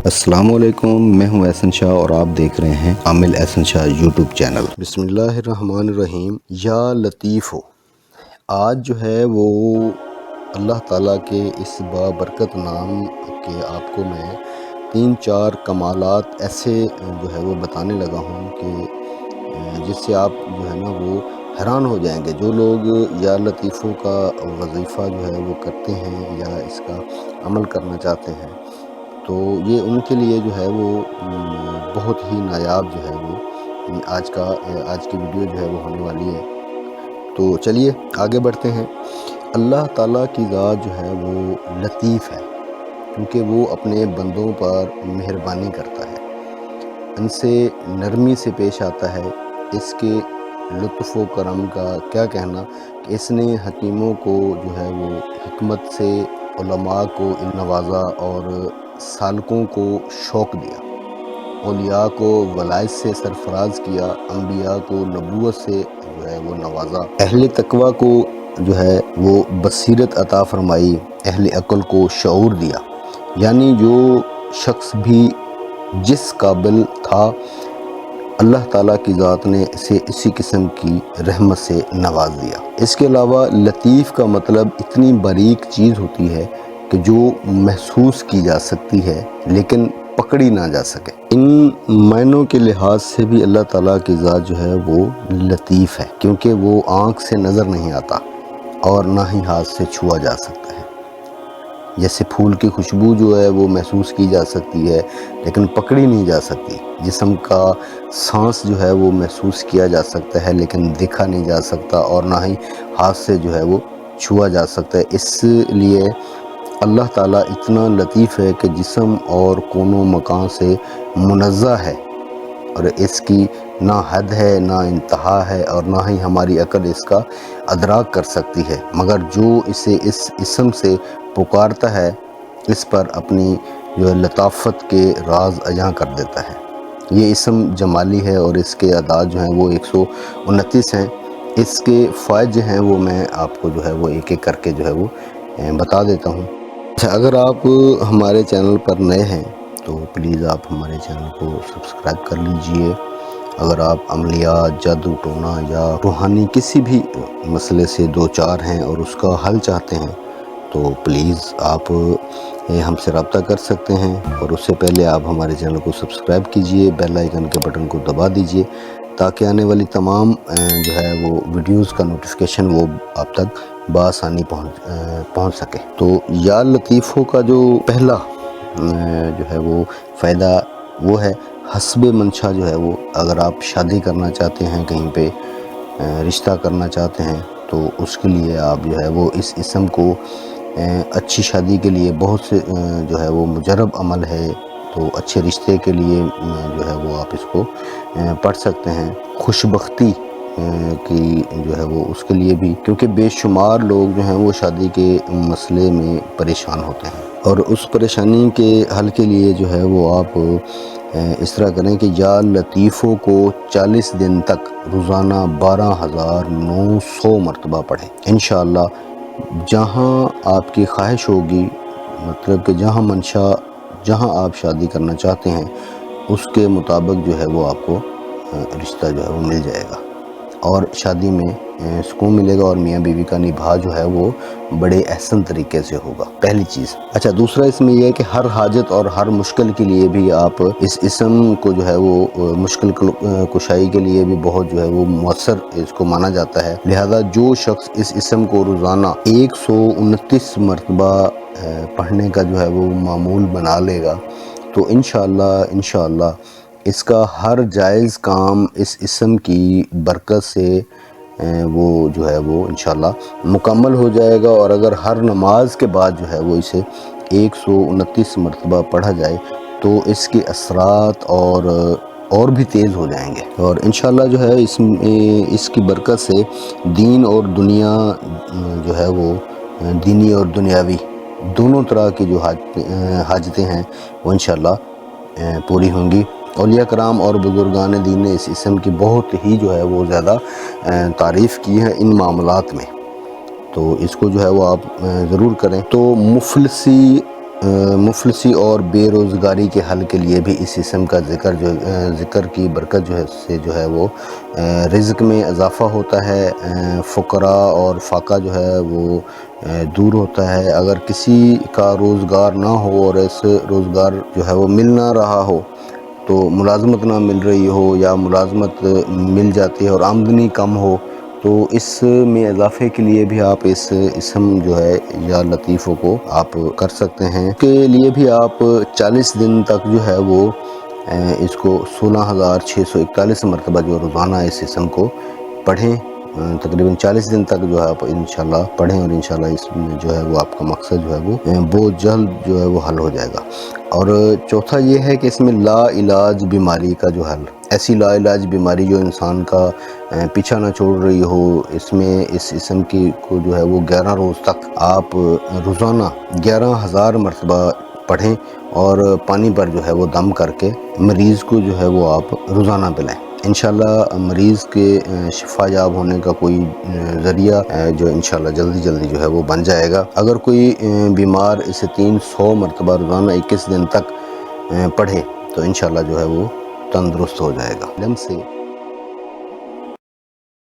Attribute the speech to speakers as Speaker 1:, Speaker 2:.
Speaker 1: السلام علیکم، میں ہوں احسن شاہ اور آپ دیکھ رہے ہیں عامل احسن شاہ یوٹیوب چینل۔ بسم اللہ الرحمن الرحیم۔ یا لطیف ہو، آج جو ہے وہ اللہ تعالیٰ کے اس بابرکت نام کے آپ کو میں 3-4 کمالات ایسے جو ہے وہ بتانے لگا ہوں کہ جس سے آپ جو ہے نا وہ حیران ہو جائیں گے۔ جو لوگ یا لطیفوں کا وظیفہ جو ہے وہ کرتے ہیں یا اس کا عمل کرنا چاہتے ہیں تو یہ ان کے لیے جو ہے وہ بہت ہی نایاب جو ہے وہ آج کی ویڈیو جو ہے وہ ہونے والی ہے۔ تو چلیے آگے بڑھتے ہیں۔ اللہ تعالیٰ کی ذات جو ہے وہ لطیف ہے کیونکہ وہ اپنے بندوں پر مہربانی کرتا ہے، ان سے نرمی سے پیش آتا ہے۔ اس کے لطف و کرم کا کیا کہنا کہ اس نے حکیموں کو جو ہے وہ حکمت سے، علماء کو نوازا اور سالکوں کو شوق دیا، اولیاء کو ولایت سے سرفراز کیا، انبیاء کو نبوت سے جو ہے وہ نوازا، اہل تقوی کو جو ہے وہ بصیرت عطا فرمائی، اہل عقل کو شعور دیا۔ یعنی جو شخص بھی جس قابل تھا اللہ تعالیٰ کی ذات نے اسے اسی قسم کی رحمت سے نواز دیا۔ اس کے علاوہ لطیف کا مطلب اتنی باریک چیز ہوتی ہے کہ جو محسوس کی جا سکتی ہے لیکن پکڑی نہ جا سکے۔ ان معنوں کے لحاظ سے بھی اللہ تعالیٰ کی ذات جو ہے وہ لطیف ہے کیونکہ وہ آنکھ سے نظر نہیں آتا اور نہ ہی ہاتھ سے چھوا جا سکتا ہے۔ جیسے پھول کی خوشبو جو ہے وہ محسوس کی جا سکتی ہے لیکن پکڑی نہیں جا سکتی، جسم کا سانس جو ہے وہ محسوس کیا جا سکتا ہے لیکن دیکھا نہیں جا سکتا اور نہ ہی ہاتھ سے جو ہے وہ چھوا جا سکتا ہے۔ اس لیے اللہ تعالیٰ اتنا لطیف ہے کہ جسم اور کون و مکان سے منزہ ہے اور اس کی نہ حد ہے نہ انتہا ہے اور نہ ہی ہماری عقل اس کا ادراک کر سکتی ہے، مگر جو اسے اس اسم سے پکارتا ہے اس پر اپنی جو لطافت کے راز عیاں کر دیتا ہے۔ یہ اسم جمالی ہے اور اس کے اعداد جو ہیں وہ 129 ہیں۔ اس کے فوائد جو ہیں وہ میں آپ کو جو ہے وہ ایک ایک کر کے جو ہے وہ بتا دیتا ہوں۔ اگر آپ ہمارے چینل پر نئے ہیں تو پلیز آپ ہمارے چینل کو سبسکرائب کر لیجئے۔ اگر آپ عملیات، جادو ٹونا یا روحانی کسی بھی مسئلے سے دوچار ہیں اور اس کا حل چاہتے ہیں تو پلیز آپ ہم سے رابطہ کر سکتے ہیں، اور اس سے پہلے آپ ہمارے چینل کو سبسکرائب کیجئے، بیل آئیکن کے بٹن کو دبا دیجئے تاکہ آنے والی تمام جو ہے وہ ویڈیوز کا نوٹیفیکیشن وہ آپ تک بآسانی پہنچ سکے۔ تو یا لطیفوں کا جو پہلا جو ہے وہ فائدہ وہ ہے حسب منشا جو ہے وہ اگر آپ شادی کرنا چاہتے ہیں، کہیں پہ رشتہ کرنا چاہتے ہیں تو اس کے لیے آپ جو ہے وہ اس اسم کو اچھی شادی کے لیے بہت سے جو ہے وہ مجرب عمل ہے، تو اچھے رشتے کے لیے جو ہے وہ آپ اس کو پڑھ سکتے ہیں۔ خوشبختی کی جو ہے وہ اس کے لیے بھی، کیونکہ بے شمار لوگ جو ہیں وہ شادی کے مسئلے میں پریشان ہوتے ہیں اور اس پریشانی کے حل کے لیے جو ہے وہ آپ اس طرح کریں کہ یا لطیفوں کو 40 دن تک روزانہ 12,900 مرتبہ پڑھیں۔ انشاءاللہ جہاں آپ کی خواہش ہوگی، مطلب کہ جہاں منشا، جہاں آپ شادی کرنا چاہتے ہیں اس کے مطابق جو ہے وہ آپ کو رشتہ جو ہے وہ مل جائے گا اور شادی میں سکون ملے گا اور میاں بیوی کا نبھا جو ہے وہ بڑے احسن طریقے سے ہوگا، پہلی چیز۔ اچھا، دوسرا اس میں یہ ہے کہ ہر حاجت اور ہر مشکل کے لیے بھی آپ اس اسم کو جو ہے وہ مشکل کشائی کے لیے بھی بہت جو ہے وہ مؤثر اس کو مانا جاتا ہے۔ لہذا جو شخص اس اسم کو روزانہ 129 مرتبہ پڑھنے کا جو ہے وہ معمول بنا لے گا تو انشاءاللہ اس کا ہر جائز کام اس اسم کی برکت سے وہ جو ہے وہ انشاءاللہ مکمل ہو جائے گا، اور اگر ہر نماز کے بعد جو ہے وہ اسے 129 مرتبہ پڑھا جائے تو اس کے اثرات اور بھی تیز ہو جائیں گے، اور انشاءاللہ جو ہے اس کی برکت سے دین اور دنیا جو ہے وہ دینی اور دنیاوی دونوں طرح کی جو حاجتیں ہیں وہ انشاءاللہ پوری ہوں گی۔ اولیاء کرام اور بزرگان دین نے اس اسم کی بہت ہی جو ہے وہ زیادہ تعریف کی ہے ان معاملات میں، تو اس کو جو ہے وہ آپ ضرور کریں۔ تو مفلسی مفلسی اور بے روزگاری کے حل کے لیے بھی اس اسم کا ذکر کی برکت سے جو ہے وہ رزق میں اضافہ ہوتا ہے، فقراء اور فاقہ جو ہے وہ دور ہوتا ہے۔ اگر کسی کا روزگار نہ ہو اور اس روزگار جو ہے وہ مل نہ رہا ہو، تو ملازمت نہ مل رہی ہو یا ملازمت مل جاتی ہے اور آمدنی کم ہو، تو اس میں اضافے کے لیے بھی آپ اس اسم جو ہے یا لطیفوں کو آپ کر سکتے ہیں۔ اس کے لیے بھی آپ 40 دن تک جو ہے وہ اس کو 16,641 مرتبہ جو روزانہ اس اسم کو پڑھیں، تقریباً 40 دن تک جو ہے آپ انشاءاللہ پڑھیں، اور انشاءاللہ اس میں جو ہے وہ آپ کا مقصد جو ہے وہ بہت جلد جو ہے وہ حل ہو جائے گا۔ اور چوتھا یہ ہے کہ اس میں لا علاج بیماری کا جو حل، ایسی لا علاج بیماری جو انسان کا پیچھا نہ چھوڑ رہی ہو، اس میں اس اسم کی کو جو ہے وہ 11 روز تک آپ روزانہ 11,000 مرتبہ پڑھیں، اور پانی پر جو ہے وہ دم کر کے مریض کو جو ہے وہ آپ روزانہ پلائیں۔ انشاءاللہ مریض کے شفا یاب ہونے کا کوئی ذریعہ جو انشاءاللہ جلدی جو ہے وہ بن جائے گا۔ اگر کوئی بیمار اسے 300 مرتبہ روزانہ 21 دن تک پڑھے تو انشاءاللہ جو ہے وہ تندرست ہو جائے گا۔ علم سے